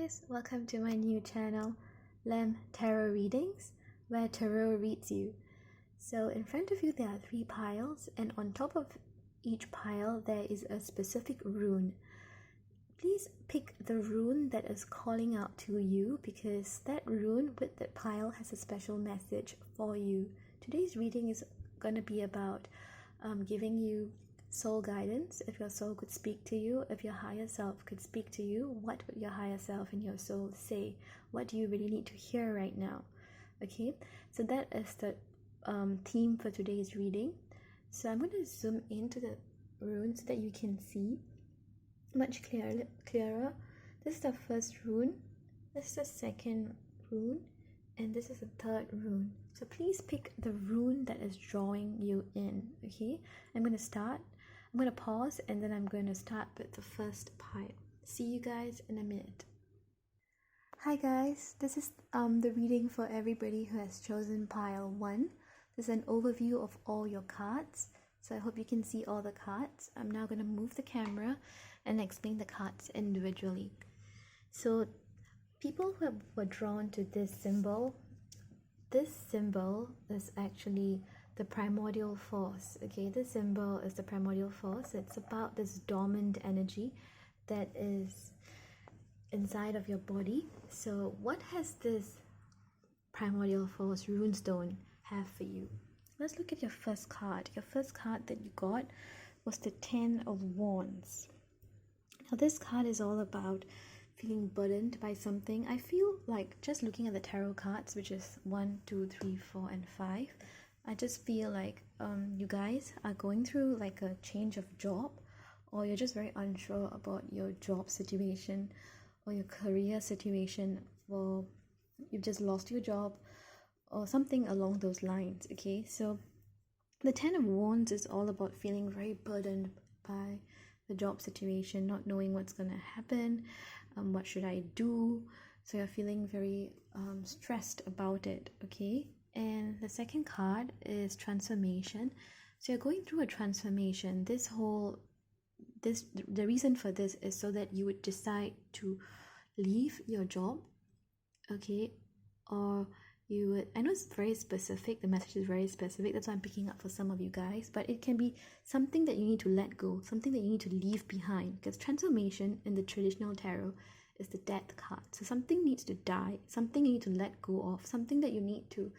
guys, welcome to my new channel, L.A.M.P Tarot Readings, where Tarot reads you. So in front of you there are 3 piles, and on top of each pile there is a specific rune. Please pick the rune that is calling out to you, because that rune with that pile has a special message for you. Today's reading is going to be about giving you soul guidance. If your soul could speak to you, if your higher self could speak to you, what would your higher self and your soul say? What do you really need to hear right now? Okay, so that is the theme for today's reading. So I'm going to zoom into the rune so that you can see much clearer. This is the first rune, this is the second rune, and this is the third rune. So please pick the rune that is drawing you in. Okay, I'm going to pause, and then I'm going to start with the first pile. See you guys in a minute. Hi guys, this is the reading for everybody who has chosen pile 1. This is an overview of all your cards, so I hope you can see all the cards. I'm now going to move the camera and explain the cards individually. So people who were drawn to this symbol is actually the primordial force. Okay, this symbol is the primordial force. It's about this dormant energy that is inside of your body. So what has this primordial force runestone have for you? Let's look at your first card. Your first card that you got was the 10 of Wands. Now this card is all about feeling burdened by something. I feel like, just looking at the tarot cards, which is 1, 2, 3, 4 and 5, I just feel like you guys are going through like a change of job, or you're just very unsure about your job situation or your career situation, or you've just lost your job or something along those lines. Okay, so the 10 of Wands is all about feeling very burdened by the job situation, not knowing what's going to happen, what should I do. So you're feeling very stressed about it. Okay, and the second card is transformation. So you're going through a transformation. The reason for this is so that you would decide to leave your job, okay, or you would, I know it's very specific, the message is very specific, that's why I'm picking up for some of you guys, but it can be something that you need to let go, something that you need to leave behind, because transformation in the traditional tarot is the death card. So something needs to die, something you need to let go of, something that you need to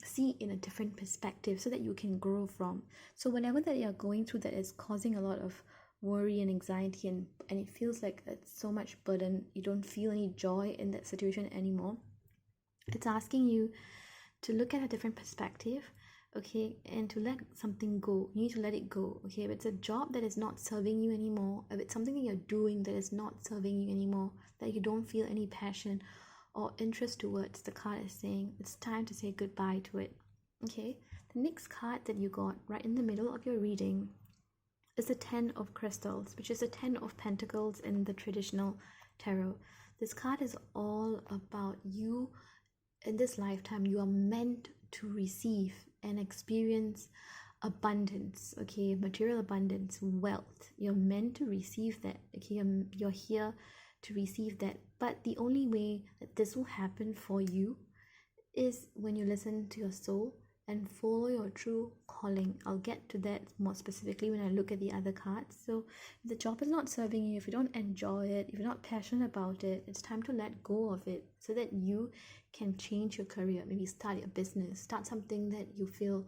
see in a different perspective so that you can grow from. So whatever that you're going through that is causing a lot of worry and anxiety, and it feels like it's so much burden, you don't feel any joy in that situation anymore, it's asking you to look at a different perspective, okay, and to let something go. You need to let it go. Okay, if it's a job that is not serving you anymore, if it's something that you're doing that is not serving you anymore, that you don't feel any passion or interest towards, the card is saying it's time to say goodbye to it. Okay, the next card that you got right in the middle of your reading is the 10 of Crystals, which is the 10 of Pentacles in the traditional tarot. This card is all about you. In this lifetime, you are meant to receive and experience abundance, okay, material abundance, wealth. You're meant to receive that, okay, you're here to receive that. But the only way that this will happen for you is when you listen to your soul and follow your true calling. I'll get to that more specifically when I look at the other cards. So if the job is not serving you, if you don't enjoy it, if you're not passionate about it, it's time to let go of it so that you can change your career. Maybe start a business, start something that you feel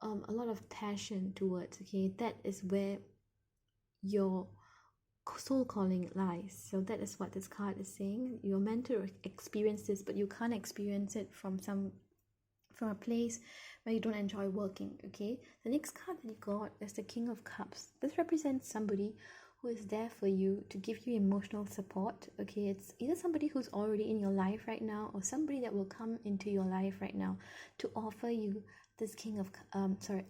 a lot of passion towards. Okay, that is where your soul calling lies. So that is what this card is saying. You're meant to experience this, but you can't experience it from a place where you don't enjoy working. Okay, the next card that you got is the King of Cups. This represents somebody who is there for you to give you emotional support. Okay, it's either somebody who's already in your life right now, or somebody that will come into your life right now to offer you this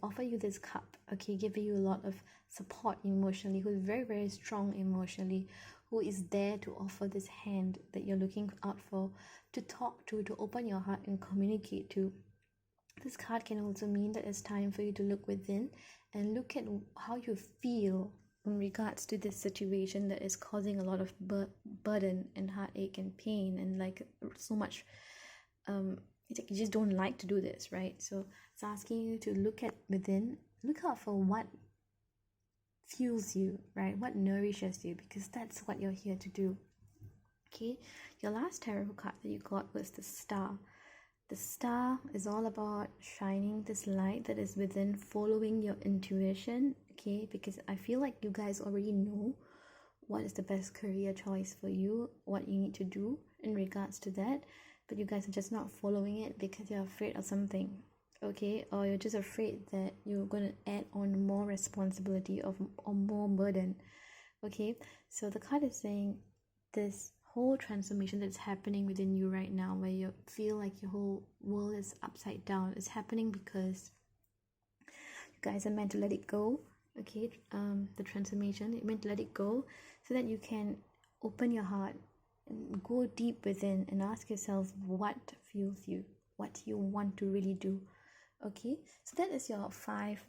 offer you this cup. Okay, give you a lot of support emotionally, who's very, very strong emotionally, who is there to offer this hand that you're looking out for, to talk to open your heart and communicate to. This card can also mean that it's time for you to look within and look at how you feel in regards to this situation that is causing a lot of burden and heartache and pain and like so much it's like you just don't like to do this, right? So it's asking you to look at within, look out for what fuels you, right? What nourishes you, because that's what you're here to do. Okay, your last tarot card that you got was the Star. The Star is all about shining this light that is within, following your intuition, okay? Because I feel like you guys already know what is the best career choice for you, what you need to do in regards to that, but you guys are just not following it because you're afraid of something, okay? Or you're just afraid that you're going to add on more responsibility or more burden, okay? So the card is saying this whole transformation that's happening within you right now, where you feel like your whole world is upside down, is happening because you guys are meant to let it go, okay? The transformation, you're meant to let it go so that you can open your heart and go deep within and ask yourself what fuels you, what you want to really do, okay? So that is your 5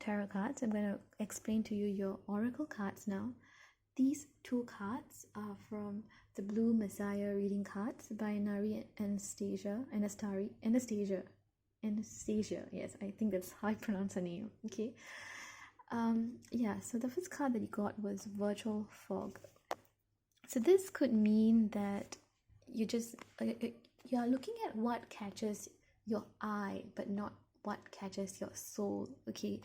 tarot cards. I'm going to explain to you your oracle cards now. These 2 cards are from the Blue Messiah reading cards by Anastasia, yes, I think that's how I pronounce her name, okay? So the first card that you got was Virtual Fog. So this could mean that you are looking at what catches your eye, but not what catches your soul, okay?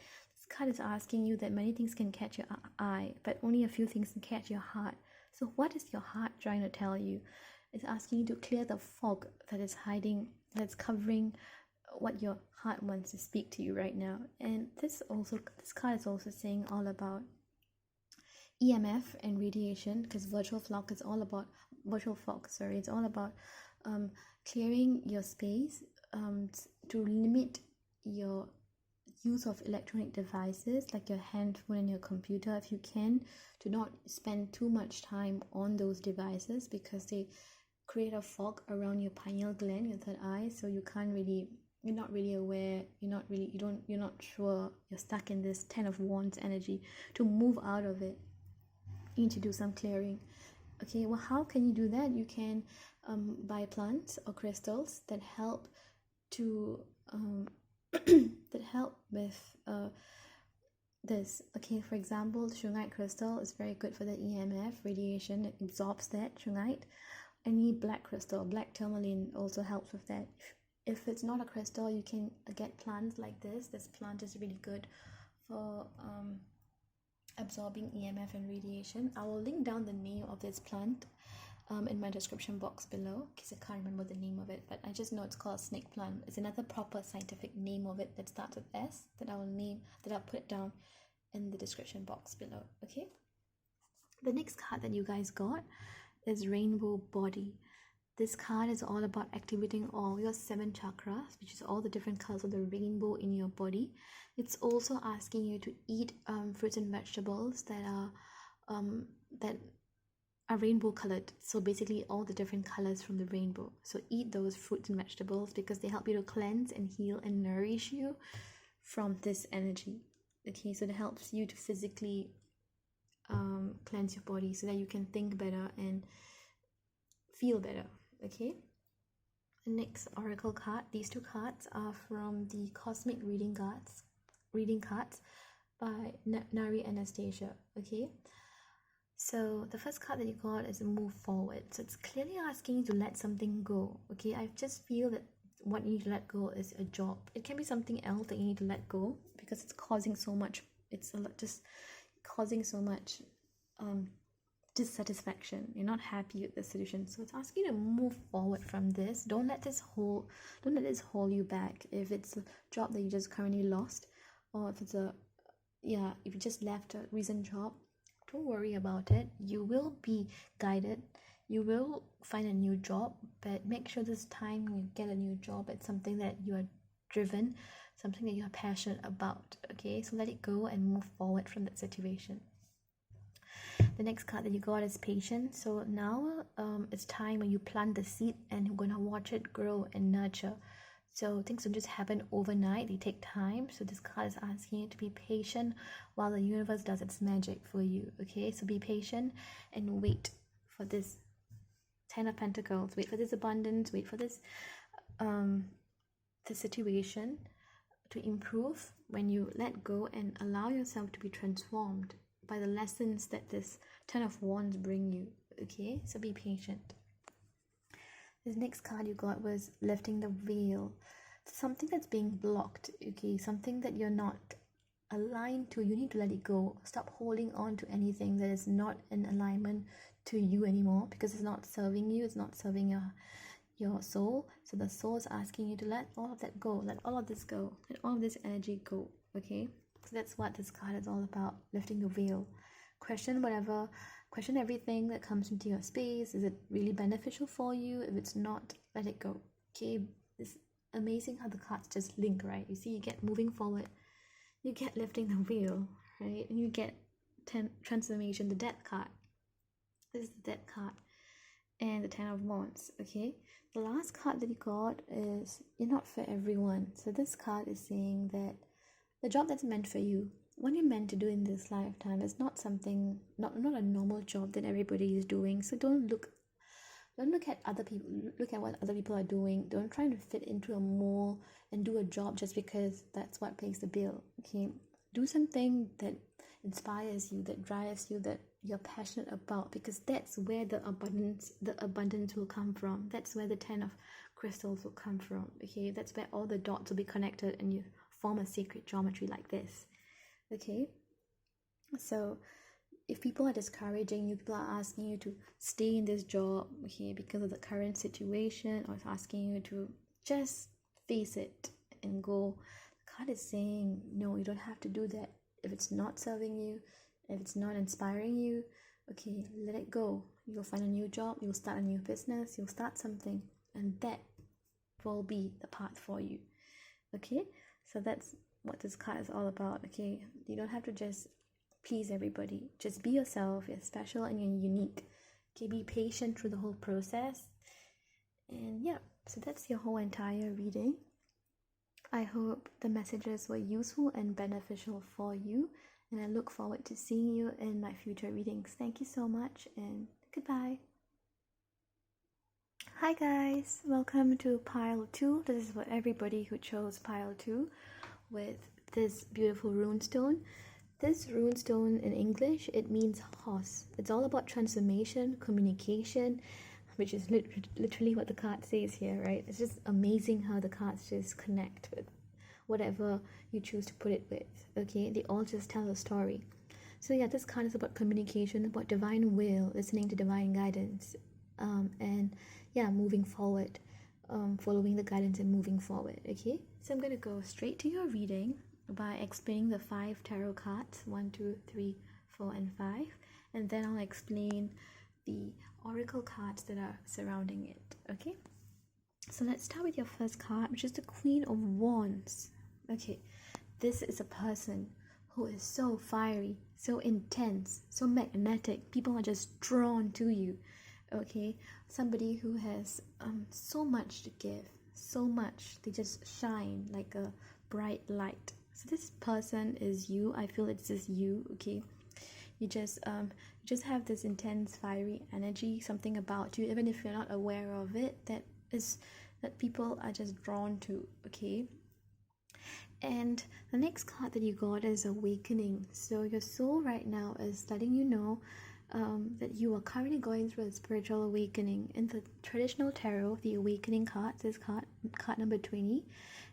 Card is asking you that many things can catch your eye, but only a few things can catch your heart. So what is your heart trying to tell you? It's asking you to clear the fog that is hiding, that's covering what your heart wants to speak to you right now. And this card is also saying all about EMF and radiation, because virtual fog is all about it's all about clearing your space to limit your use of electronic devices like your handphone and your computer, if you can, to not spend too much time on those devices because they create a fog around your pineal gland, your third eye, so you're not really aware, you're not sure, you're stuck in this 10 of Wands energy. To move out of it, you need to do some clearing. Okay, well, how can you do that? You can buy plants or crystals that help to that help with this. Okay, for example, shungite crystal is very good for the EMF radiation. It absorbs that shungite. Any black crystal, black tourmaline, also helps with that. If it's not a crystal, you can get plants like this. This plant is really good for absorbing EMF and radiation. I will link down the name of this plant in my description box below, because I can't remember the name of it, but I just know it's called snake plant. It's another proper scientific name of it that starts with S that I'll put down in the description box below. Okay, the next card that you guys got is Rainbow Body. This card is all about activating all your 7 chakras, which is all the different colors of the rainbow in your body. It's also asking you to eat fruits and vegetables that are rainbow colored, so basically all the different colors from the rainbow. So eat those fruits and vegetables because they help you to cleanse and heal and nourish you from this energy. Okay, so it helps you to physically cleanse your body so that you can think better and feel better. Okay, the next oracle card, these 2 cards are from the Cosmic reading cards by Nari Anastasia. Okay, so the first card that you got is a move forward. So it's clearly asking you to let something go. Okay, I just feel that what you need to let go is a job. It can be something else that you need to let go because it's causing so much. It's just causing so much dissatisfaction. You're not happy with the solution, so it's asking you to move forward from this. Don't let this hold you back. If it's a job that you just currently lost, or if it's if you just left a recent job, don't worry about it. You will be guided. You will find a new job, but make sure this time when you get a new job, it's something that you are driven, something that you are passionate about. Okay, so let it go and move forward from that situation. The next card that you got is Patience. So now it's time when you plant the seed and you're going to watch it grow and nurture. So things don't just happen overnight, they take time. So this card is asking you to be patient while the universe does its magic for you. Okay, so be patient and wait for this Ten of Pentacles. Wait for this abundance, wait for this the situation to improve when you let go and allow yourself to be transformed by the lessons that this Ten of Wands bring you. Okay, so be patient. This next card you got was lifting the veil. Something that's being blocked, okay, something that you're not aligned to, you need to let it go. Stop holding on to anything that is not in alignment to you anymore, because it's not serving you, it's not serving your soul. So the soul is asking you to let all of that go, let all of this go, let all of this energy go. Okay, so that's what this card is all about, lifting the veil. Question whatever, question everything that comes into your space. Is it really beneficial for you? If it's not, let it go. Okay, it's amazing how the cards just link, right? You see, you get moving forward, you get lifting the veil, right? And you get transformation, the Death card. This is the Death card and the Ten of Wands. Okay, the last card that you got is you're not for everyone. So this card is saying that the job that's meant for you, what you're meant to do in this lifetime, is not something, not a normal job that everybody is doing. So don't look at other people, look at what other people are doing. Don't try to fit into a mold and do a job just because that's what pays the bill. Okay, do something that inspires you, that drives you, that you're passionate about, because that's where the abundance will come from. That's where the 10 of crystals will come from. Okay, that's where all the dots will be connected and you form a sacred geometry like this. Okay, so if people are discouraging you, people are asking you to stay in this job, okay, because of the current situation, or asking you to just face it and go, the card is saying no, you don't have to do that. If it's not serving you, if it's not inspiring you, okay, let it go. You'll find a new job, you'll start a new business, you'll start something, and that will be the path for you. Okay, so that's what this card is all about. Okay, you don't have to just please everybody. Just be yourself. You're special and you're unique. Okay, be patient through the whole process. And yeah, so that's your whole entire reading. I hope the messages were useful and beneficial for you, and I look forward to seeing you in my future readings. Thank you so much, and goodbye. Hi guys, welcome to pile 2. This is for everybody who chose pile 2 with this beautiful runestone. This runestone in English, it means horse. It's all about transformation, communication, which is literally what the card says here, right? It's just amazing how the cards just connect with whatever you choose to put it with, okay? They all just tell a story. So yeah, this card is about communication, about divine will, listening to divine guidance, and yeah, moving forward, following the guidance and moving forward, okay? So I'm going to go straight to your reading by explaining the 5 tarot cards, 1, 2, 3, 4, and 5, and then I'll explain the oracle cards that are surrounding it. Okay, so let's start with your first card, which is the Queen of Wands. Okay, this is a person who is so fiery, so intense, so magnetic. People are just drawn to you. Okay, somebody who has so much to give, so much. They just shine like a bright light. So this person is you. I feel it's just you. Okay, you just have this intense fiery energy, something about you, even if you're not aware of it, that people are just drawn to. Okay, and the next card that you got is Awakening. So your soul right now is letting you know that you are currently going through a spiritual awakening. In the traditional tarot, the awakening card, this card number 20,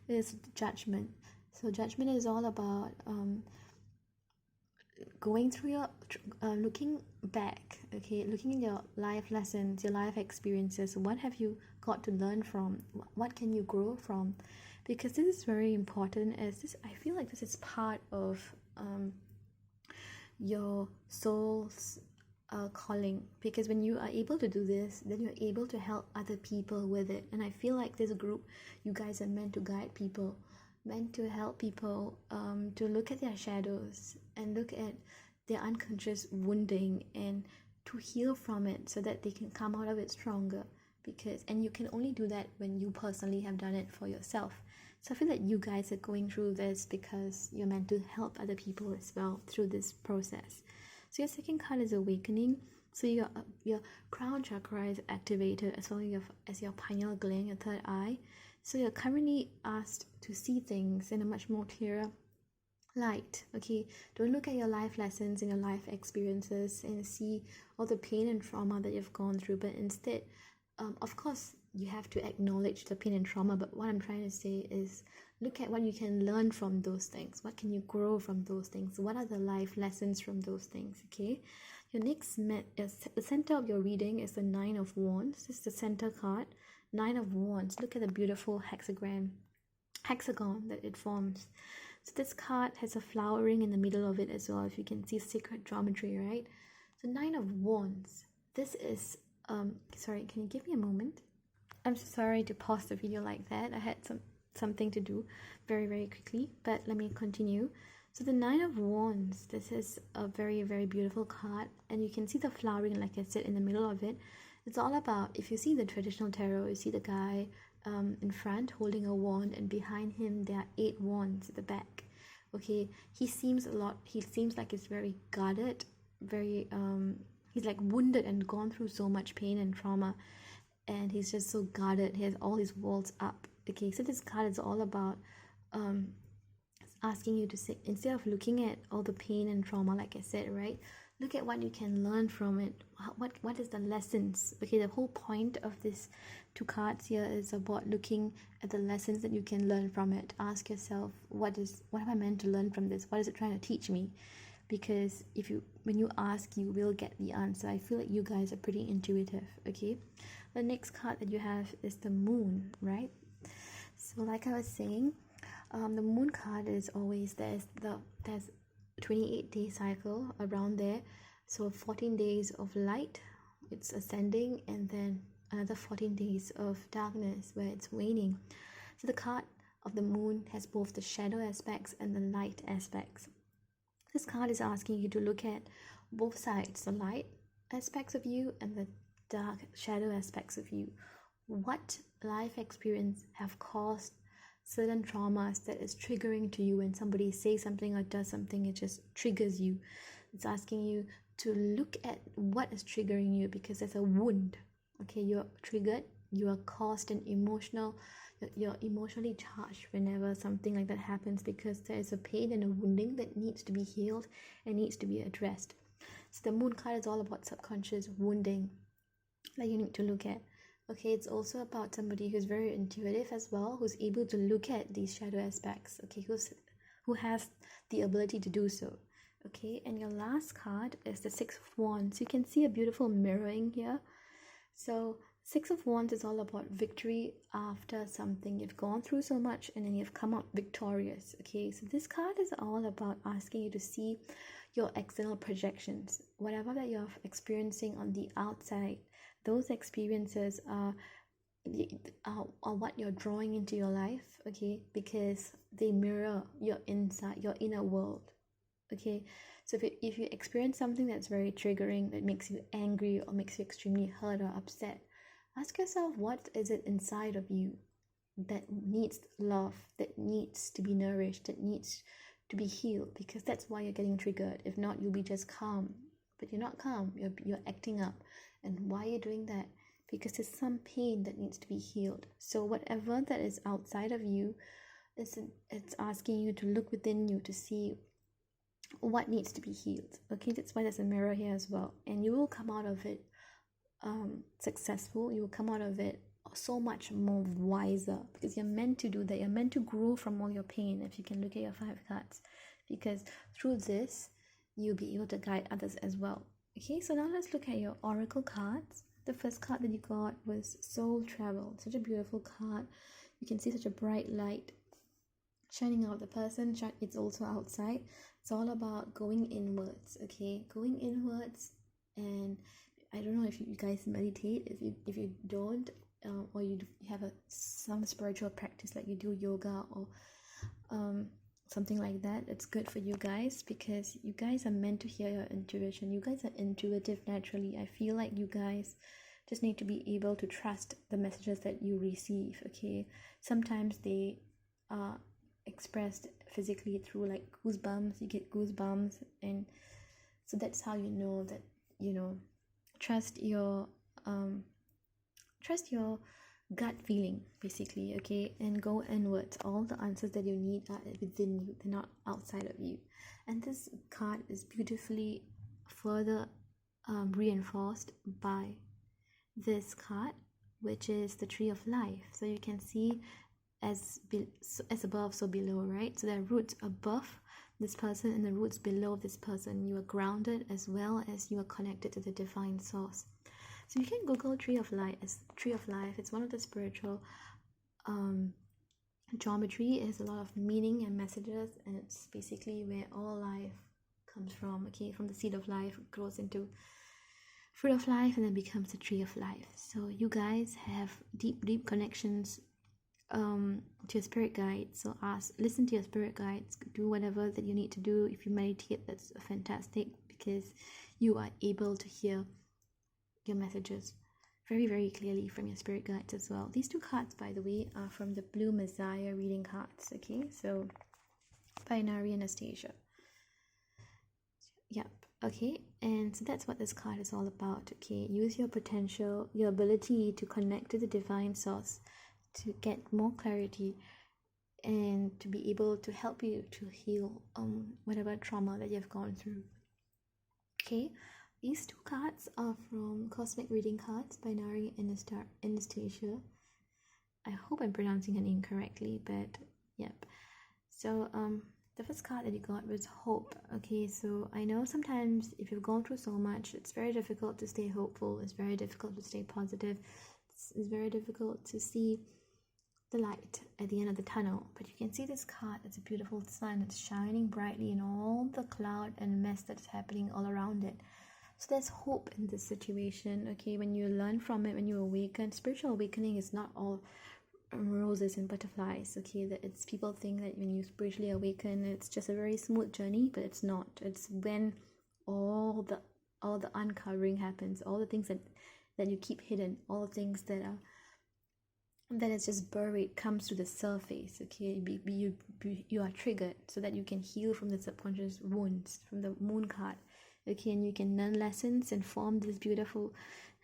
is Judgment. So Judgment is all about going through your looking back, okay, looking at your life lessons, your life experiences. What have you got to learn from? What can you grow from? Because this is very important, as this, I feel like this is part of your soul's calling, because when you are able to do this, then you're able to help other people with it. And I feel like this group, you guys are meant to guide people, meant to help people to look at their shadows and look at their unconscious wounding and to heal from it so that they can come out of it stronger. and you can only do that when you personally have done it for yourself. So I feel that you guys are going through this because you're meant to help other people as well through this process. So your second card is Awakening. So your crown chakra is activated, as well as your pineal gland, your third eye. So you're currently asked to see things in a much more clearer light. Okay, don't look at your life lessons and your life experiences and see all the pain and trauma that you've gone through, but instead, of course, you have to acknowledge the pain and trauma, but what I'm trying to say is look at what you can learn from those things. What can you grow from those things? What are the life lessons from those things? Okay, your next the center of your reading is the Nine of Wands. This is the center card. Nine of Wands. Look at the beautiful hexagon that it forms. So this card has a flowering in the middle of it as well, if you can see sacred geometry, right? So Nine of Wands. This is sorry, can you give me a moment? I'm so sorry to pause the video like that. I had something to do very, very quickly, but let me continue. So the Nine of Wands, this is a very, very beautiful card, and you can see the flowering, like I said, in the middle of it. It's all about, if you see the traditional tarot, you see the guy in front holding a wand, and behind him there are 8 wands at the back. Okay, he seems like he's very guarded, very he's like wounded and gone through so much pain and trauma, and he's just so guarded. He has all his walls up. Okay, so this card is all about asking you to say, instead of looking at all the pain and trauma, like I said, right, look at what you can learn from it. What is the lessons? Okay, the whole point of this 2 cards here is about looking at the lessons that you can learn from it. Ask yourself, what am I meant to learn from this? What is it trying to teach me? Because when you ask, you will get the answer. I feel like you guys are pretty intuitive. Okay, the next card that you have is the Moon, right? So like I was saying, the Moon card is always there's 28-day cycle around there. So 14 days of light, it's ascending, and then another 14 days of darkness where it's waning. So the card of the Moon has both the shadow aspects and the light aspects. This card is asking you to look at both sides, the light aspects of you and the dark shadow aspects of you. What life experience have caused certain traumas that is triggering to you? When somebody says something or does something, it just triggers you. It's asking you to look at what is triggering you, because there's a wound. Okay, you're triggered, you are caused an you're emotionally charged whenever something like that happens, because there is a pain and a wounding that needs to be healed and needs to be addressed. So the Moon card is all about subconscious wounding that you need to look at. Okay, it's also about somebody who's very intuitive as well, who's able to look at these shadow aspects, okay, who has the ability to do so. Okay, and your last card is the Six of Wands. You can see a beautiful mirroring here. So Six of Wands is all about victory after something. You've gone through so much and then you've come out victorious. Okay, so this card is all about asking you to see your external projections. Whatever that you're experiencing on the outside, those experiences are what you're drawing into your life, okay, because they mirror your inner world. Okay, so if you experience something that's very triggering, that makes you angry or makes you extremely hurt or upset, ask yourself, what is it inside of you that needs love, that needs to be nourished, that needs to be healed? Because that's why you're getting triggered. If not, you'll be just calm, but you're not calm, you're acting up. And why are you doing that? Because there's some pain that needs to be healed. So whatever that is outside of you, it's asking you to look within you to see what needs to be healed. Okay, that's why there's a mirror here as well, and you will come out of it successful. You will come out of it so much more wiser, because you're meant to do that. You're meant to grow from all your pain. If you can look at your 5 cards, because through this you'll be able to guide others as well. Okay, so now let's look at your oracle cards. The first card that you got was Soul Travel. Such a beautiful card. You can see such a bright light shining out of the person. It's also outside. It's all about going inwards. Okay, going inwards. And I don't know if you guys meditate. If you don't, or you have some spiritual practice, like you do yoga or something like that, it's good for you guys, because you guys are meant to hear your intuition. You guys are intuitive naturally. I feel like you guys just need to be able to trust the messages that you receive. Okay, sometimes they are expressed physically through like goosebumps. You get goosebumps, and so that's how you know that, you know, trust your gut feeling, basically. Okay, and go inwards. All the answers that you need are within you, they're not outside of you. And this card is beautifully further reinforced by this card, which is the Tree of Life. So you can see as above, so below, right? So there are roots above this person and the roots below this person. You are grounded as well as you are connected to the divine source. So you can Google Tree of Life as Tree of Life. It's one of the spiritual geometry. It has a lot of meaning and messages, and it's basically where all life comes from. Okay, from the seed of life, it grows into fruit of life, and then becomes the tree of life. So you guys have deep connections to your spirit guides. So listen to your spirit guides. Do whatever that you need to do. If you meditate, that's fantastic, because you are able to hear your messages very clearly from your spirit guides as well. These two cards, by the way, are from the Blue Messiah reading cards. Okay, so Binary Anastasia. Yep. Okay, and so that's what this card is all about. Okay, use your potential, your ability to connect to the divine source to get more clarity and to be able to help you to heal whatever trauma that you've gone through. Okay, these two cards are from Cosmic Reading Cards, Binary Anastasia. I hope I'm pronouncing her name correctly, but yep. So the first card that you got was Hope. Okay, so I know sometimes if you've gone through so much, it's very difficult to stay hopeful. It's very difficult to stay positive. It's very difficult to see the light at the end of the tunnel. But you can see this card. It's a beautiful sun. It's shining brightly in all the cloud and mess that's happening all around it. So there's hope in this situation. Okay, when you learn from it, when you awaken, spiritual awakening is not all roses and butterflies. Okay, that it's, people think that when you spiritually awaken, it's just a very smooth journey, but it's not. It's when all the uncovering happens, all the things that you keep hidden, all the things that is just buried comes to the surface. Okay, you are triggered so that you can heal from the subconscious wounds from the moon card. Okay, and you can learn lessons and form this beautiful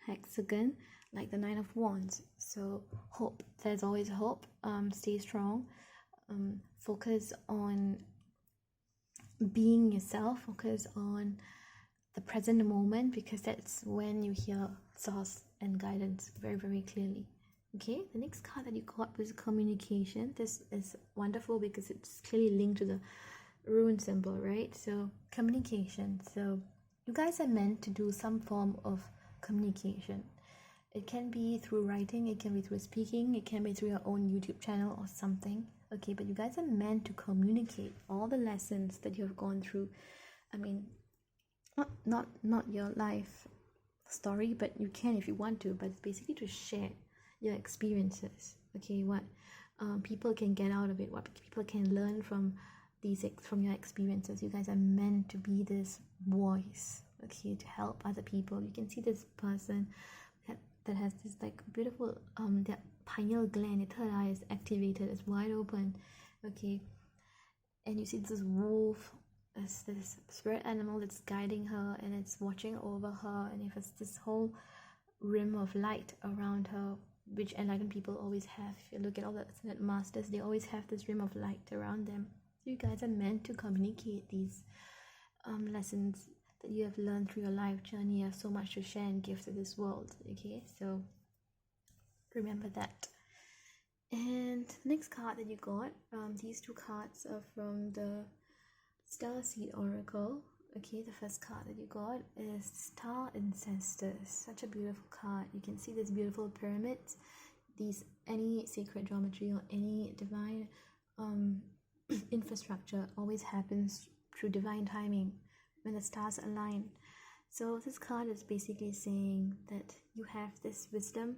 hexagon like the Nine of Wands. So hope, there's always hope. Stay strong. Focus on being yourself. Focus on the present moment, because that's when you hear source and guidance very clearly. Okay, the next card that you got was communication. This is wonderful because it's clearly linked to the rune symbol, right? So communication. So you guys are meant to do some form of communication. It can be through writing, it can be through speaking, it can be through your own YouTube channel or something. Okay, but you guys are meant to communicate all the lessons that you have gone through. I mean, not your life story, but you can if you want to, but it's basically to share your experiences. Okay, what people can get out of it, what people can learn from your experiences. You guys are meant to be this voice, okay, to help other people. You can see this person that has this like beautiful their pineal gland, the third eye is activated, it's wide open. Okay, and you see this wolf as this spirit animal that's guiding her, and it's watching over her, and if it's this whole rim of light around her, which enlightened people always have. If you look at all the ascended masters, they always have this rim of light around them. So you guys are meant to communicate these lessons that you have learned through your life journey. You have so much to share and give to this world. Okay, so remember that. And next card that you got, these two cards are from the Starseed Oracle. Okay, the first card that you got is Star Ancestors. Such a beautiful card. You can see this beautiful pyramids. Any sacred geometry or any divine infrastructure always happens through divine timing when the stars align. So this card is basically saying that you have this wisdom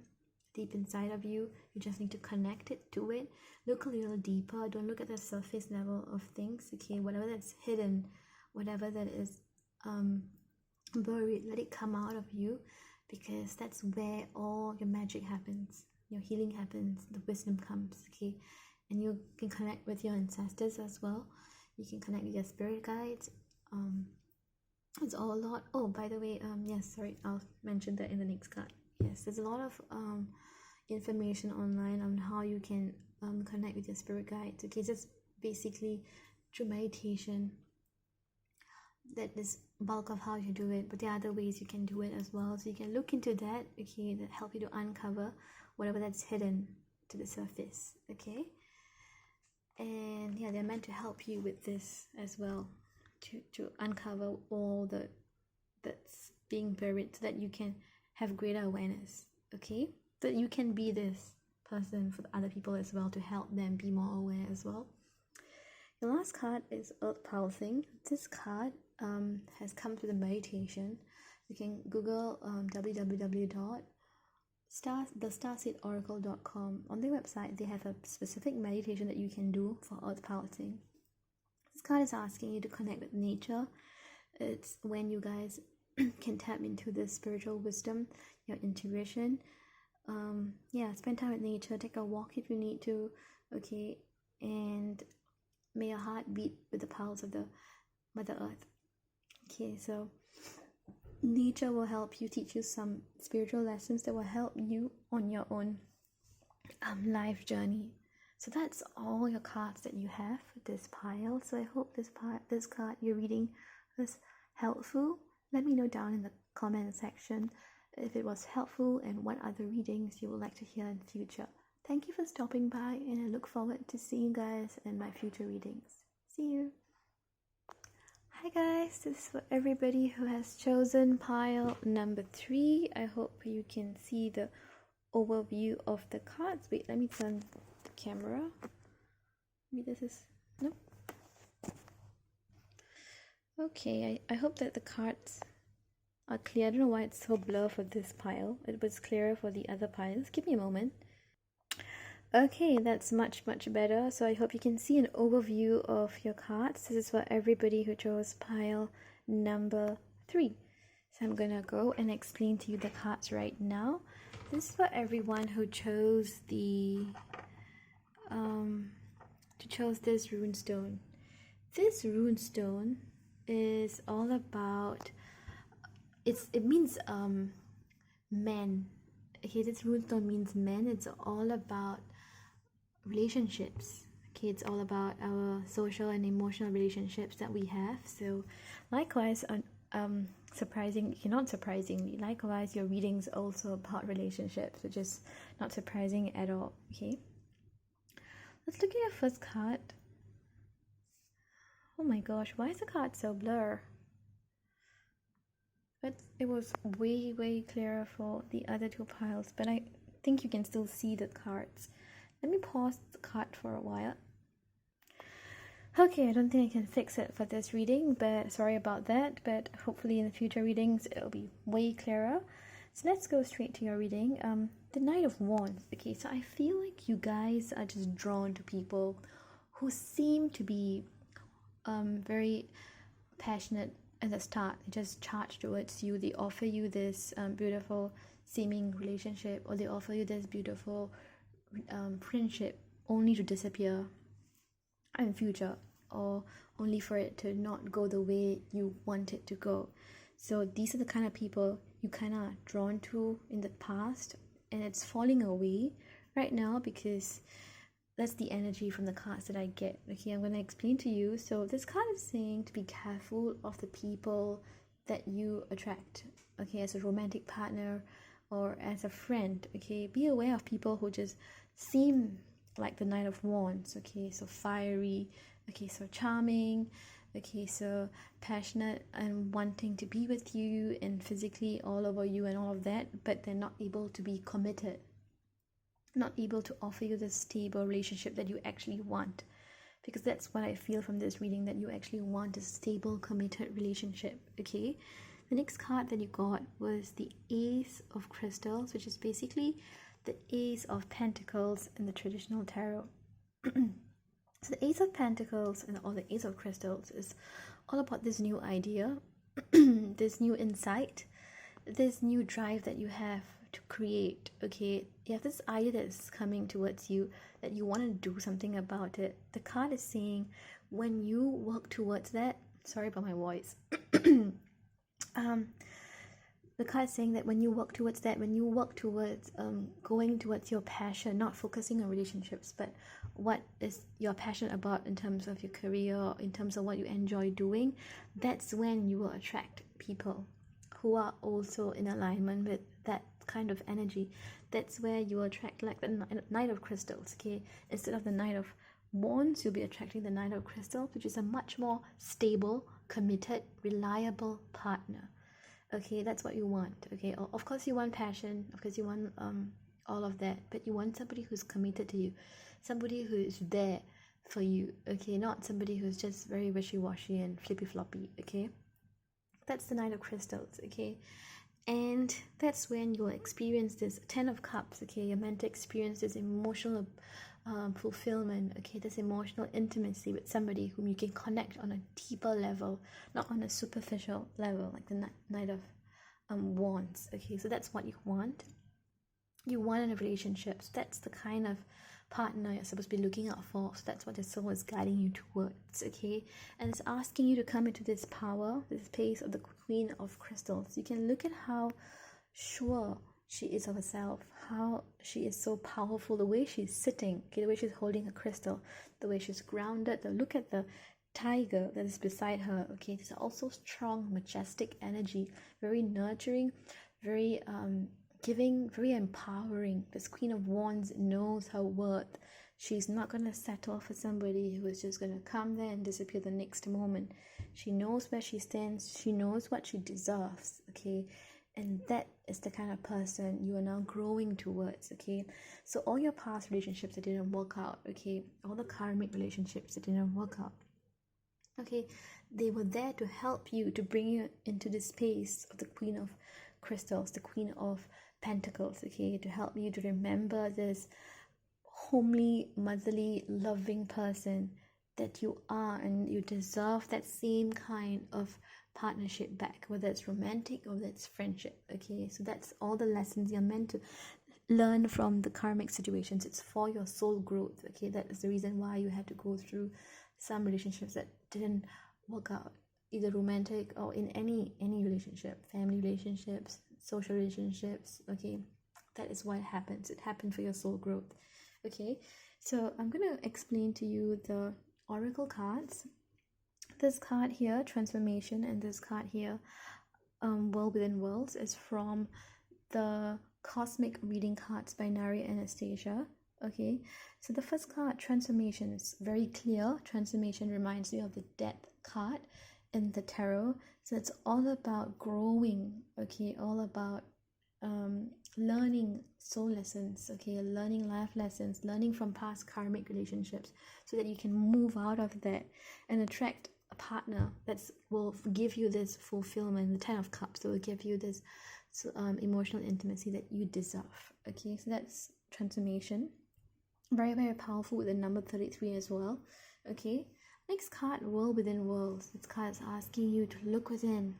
deep inside of you. You just need to connect it to it. Look a little deeper. Don't look at the surface level of things. Okay, whatever that's hidden, whatever that is buried, let it come out of you. because that's where all your magic happens, your healing happens, the wisdom comes, okay? And you can connect with your ancestors as well. You can connect with your spirit guides. It's all a lot. Oh, by the way, yes, sorry, I'll mention that in the next card. Yes, there's a lot of information online on how you can connect with your spirit guides. Okay, just basically through meditation. That is bulk of how you do it, but there are other ways you can do it as well. So you can look into that, okay, that help you to uncover whatever that's hidden to the surface, okay? And yeah, they're meant to help you with this as well, to uncover all that's being buried, so that you can have greater awareness, okay? That you can be this person for the other people as well, to help them be more aware as well. The last card is Earth Pulsing. This card has come through the meditation. You can Google www.thestarseedoracle.com. On their website, they have a specific meditation that you can do for Earth Pulsing. This card is asking you to connect with nature. It's when you guys can tap into the spiritual wisdom, your intuition. Spend time with nature. Take a walk if you need to. Okay, and may your heart beat with the pulse of the Mother Earth. Okay, so nature will help you, teach you some spiritual lessons that will help you on your own life journey. So that's all your cards that you have for this pile. So I hope this card you're reading was helpful. Let me know down in the comment section if it was helpful and what other readings you would like to hear in the future. Thank you for stopping by, and I look forward to seeing you guys in my future readings. See you! Hi guys, this is for everybody who has chosen pile number 3. I hope you can see the overview of the cards. Wait, let me turn the camera. Maybe this is... Nope. Okay, I hope that the cards are clear. I don't know why it's so blurred for this pile. It was clearer for the other piles. Give me a moment. Okay, that's much better. So I hope you can see an overview of your cards. This is for everybody who chose pile number 3. So I'm gonna go and explain to you the cards right now. This is for everyone who chose the this rune stone. This rune stone is all about it means men. Okay, this rune stone means men. It's all about relationships. Okay, it's all about our social and emotional relationships that we have. So likewise, not surprisingly, likewise your readings also about relationships, which is not surprising at all. Okay, let's look at your first card. Oh my gosh, why is the card so blur? But it was way clearer for the other 2 piles, but I think you can still see the cards. Let me pause the card for a while. Okay, I don't think I can fix it for this reading, but sorry about that. But hopefully in the future readings, it'll be way clearer. So let's go straight to your reading. The Knight of Wands. Okay, so I feel like you guys are just drawn to people who seem to be very passionate at the start. They just charge towards you. They offer you this beautiful seeming relationship, or they offer you this beautiful friendship, only to disappear in future, or only for it to not go the way you want it to go. So these are the kind of people you kind of drawn to in the past, and it's falling away right now because that's the energy from the cards that I get. Okay, I'm going to explain to you. So this card is saying to be careful of the people that you attract, okay, as a romantic partner or as a friend. Okay, be aware of people who just seem like the Knight of Wands. Okay, so fiery, okay, so charming, okay, so passionate and wanting to be with you and physically all over you and all of that, but they're not able to be committed, not able to offer you the stable relationship that you actually want. Because that's what I feel from this reading, that you actually want a stable, committed relationship. Okay, the next card that you got was the Ace of Crystals, which is basically the Ace of Pentacles in the traditional tarot. So the Ace of Pentacles or the Ace of Crystals is all about this new idea, this new insight, this new drive that you have to create. Okay, you have this idea that's coming towards you, that you want to do something about it. The card is saying when you work towards that, sorry about my voice. The card is saying that when you work towards that, when you work towards going towards your passion, not focusing on relationships, but what is you're passionate about in terms of your career, in terms of what you enjoy doing, that's when you will attract people who are also in alignment with that kind of energy. That's where you will attract, like the Knight of Crystals. Okay, instead of the Knight of Wands, you'll be attracting the Knight of Crystals, which is a much more stable, committed, reliable partner. Okay, that's what you want. Okay, of course you want passion, of course you want all of that, but you want somebody who's committed to you, somebody who is there for you. Okay, not somebody who's just very wishy-washy and flippy-floppy. Okay, that's the Knight of Crystals. Okay, and that's when you'll experience this Ten of Cups. Okay, you're meant to experience this emotional fulfillment. Okay, this emotional intimacy with somebody whom you can connect on a deeper level, not on a superficial level, like the Knight of Wands. Okay, so that's what you want. You want in a relationship. So that's the kind of partner you're supposed to be looking out for. So that's what the soul is guiding you towards. Okay, and it's asking you to come into this power, this space of the Queen of Crystals. You can look at how sure she is of herself, how she is so powerful, the way she's sitting, okay, the way she's holding a crystal, the way she's grounded. Look at the tiger that is beside her. Okay, there's also strong, majestic energy, very nurturing, very giving, very empowering. This Queen of Wands knows her worth. She's not going to settle for somebody who is just going to come there and disappear the next moment. She knows where she stands. She knows what she deserves. Okay, and that is the kind of person you are now growing towards. Okay, so all your past relationships that didn't work out, okay, all the karmic relationships that didn't work out, okay, they were there to help you, to bring you into the space of the Queen of Crystals, the Queen of Pentacles. Okay, to help you to remember this homely, motherly, loving person that you are, and you deserve that same kind of partnership back, whether it's romantic or whether it's friendship. Okay, so that's all the lessons you're meant to learn from the karmic situations. It's for your soul growth. Okay, that is the reason why you had to go through some relationships that didn't work out, either romantic or in any relationship, family relationships, social relationships. Okay, that is why it happens. It happened for your soul growth. Okay, so I'm going to explain to you the oracle cards. This card here, Transformation, and this card here, World Within Worlds, is from the Cosmic Reading Cards by Nari Anastasia. Okay, so the first card, Transformation, is very clear. Transformation reminds you of the Death card in the tarot. So it's all about growing. Okay, all about learning soul lessons. Okay, learning life lessons, learning from past karmic relationships, so that you can move out of that and attract a partner that will give you this fulfillment. The Ten of Cups, that will give you this emotional intimacy that you deserve. Okay, so that's Transformation. Very, very powerful with the number 33 as well. Okay, next card, World Within Worlds. This card is asking you to look within.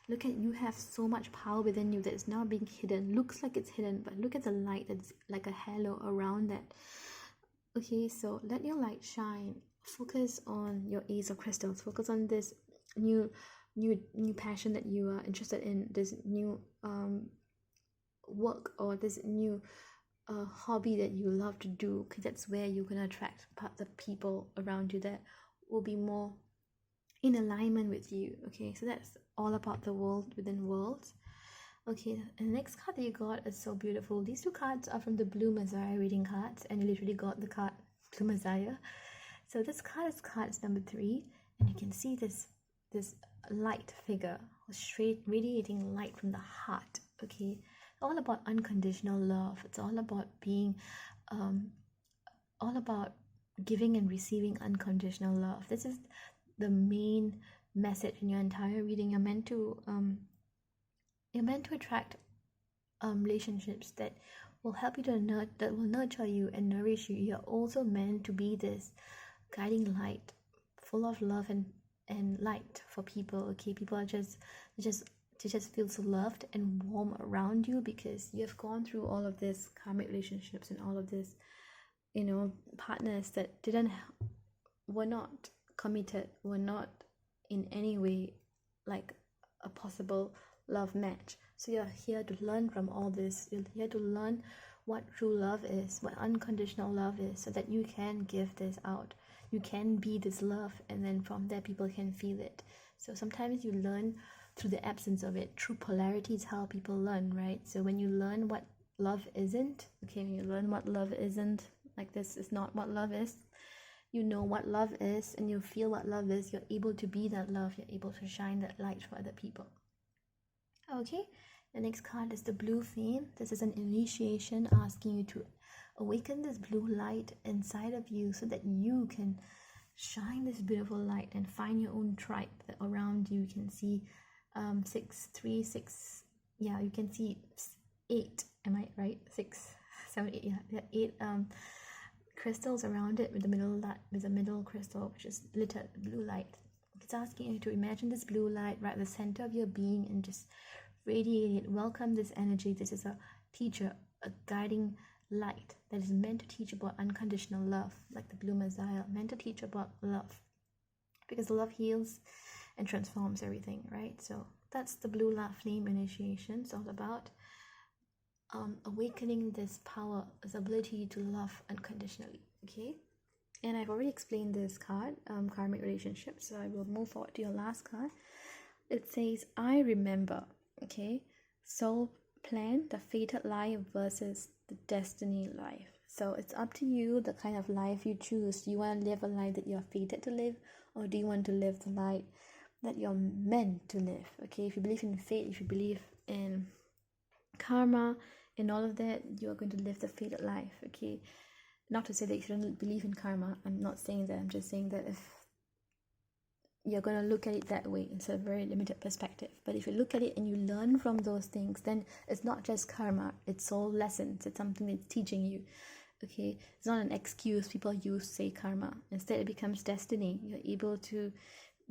Look at, you have so much power within you that is now being hidden. Looks like it's hidden, but look at the light that's like a halo around that. Okay, so let your light shine. Focus on your Ace of Crystals. Focus on this new passion that you are interested in, this new work, or this new hobby that you love to do. Okay, that's where you're gonna attract the people around you that will be more in alignment with you. Okay, so that's all about the World Within Worlds. Okay, and the next card that you got is so beautiful. These two cards are from the Blue Messiah reading cards, and you literally got the card Blue Messiah. So this card is number 3, and you can see this light figure, straight radiating light from the heart. Okay, all about unconditional love. It's all about being all about giving and receiving unconditional love. This is the main message in your entire reading. You're meant to attract relationships that will help you that will nurture you and nourish you. You're also meant to be this guiding light, full of love and light for people. Okay, people are just to just feel so loved and warm around you, because you have gone through all of this karmic relationships and all of this, you know, partners that were not committed, were not in any way like a possible love match. So you're here to learn from all this. You're here to learn what true love is, what unconditional love is, so that you can give this out. You can be this love, and then from there people can feel it. So sometimes you learn through the absence of it. True polarity is how people learn, right? So when you learn what love isn't, okay, when you learn what love isn't, like this is not what love is, you know what love is, and you feel what love is, you're able to be that love, you're able to shine that light for other people. Okay, the next card is the Blue Flame. This is an initiation asking you to awaken this blue light inside of you so that you can shine this beautiful light and find your own tribe around you. You can see 6, 3, 6, yeah, you can see 8, am I right? 6, 7, 8, yeah, 8 crystals around it with the middle crystal which is lit up blue light. It's asking you to imagine this blue light right at the center of your being and just radiate it. Welcome this energy. This is a teacher, a guiding light that is meant to teach about unconditional love, like the blue Messiah, meant to teach about love, because love heals and transforms everything, right? So that's the blue flame initiation. It's all about awakening this power, this ability to love unconditionally. Okay, and I've already explained this card, karmic relationship, so I will move forward to your last card. It says, I remember. Okay, soul plan, the fated life versus the destiny life. So it's up to you the kind of life you choose. Do you want to live a life that you're fated to live, or do you want to live the life that you're meant to live? Okay, if you believe in fate, if you believe in karma and all of that, you are going to live the fated life. Okay, not to say that you shouldn't believe in karma. I'm not saying that. I'm just saying that if you're going to look at it that way, it's a very limited perspective. But if you look at it and you learn from those things, then it's not just karma, it's all lessons. It's something that's teaching you. Okay, it's not an excuse people use to say karma. Instead, it becomes destiny. You're able to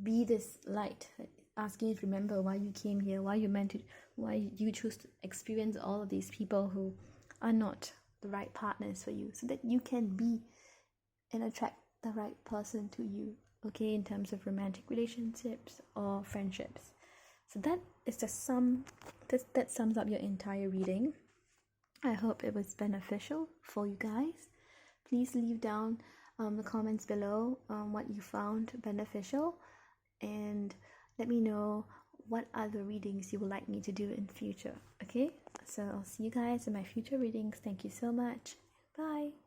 be this light, asking you to remember why you came here, why you choose to experience all of these people who are not the right partners for you, so that you can be and attract the right person to you. Okay, in terms of romantic relationships or friendships. So that is the sum. That sums up your entire reading. I hope it was beneficial for you guys. Please leave down the comments below what you found beneficial, and let me know what other readings you would like me to do in future. Okay, so I'll see you guys in my future readings. Thank you so much. Bye.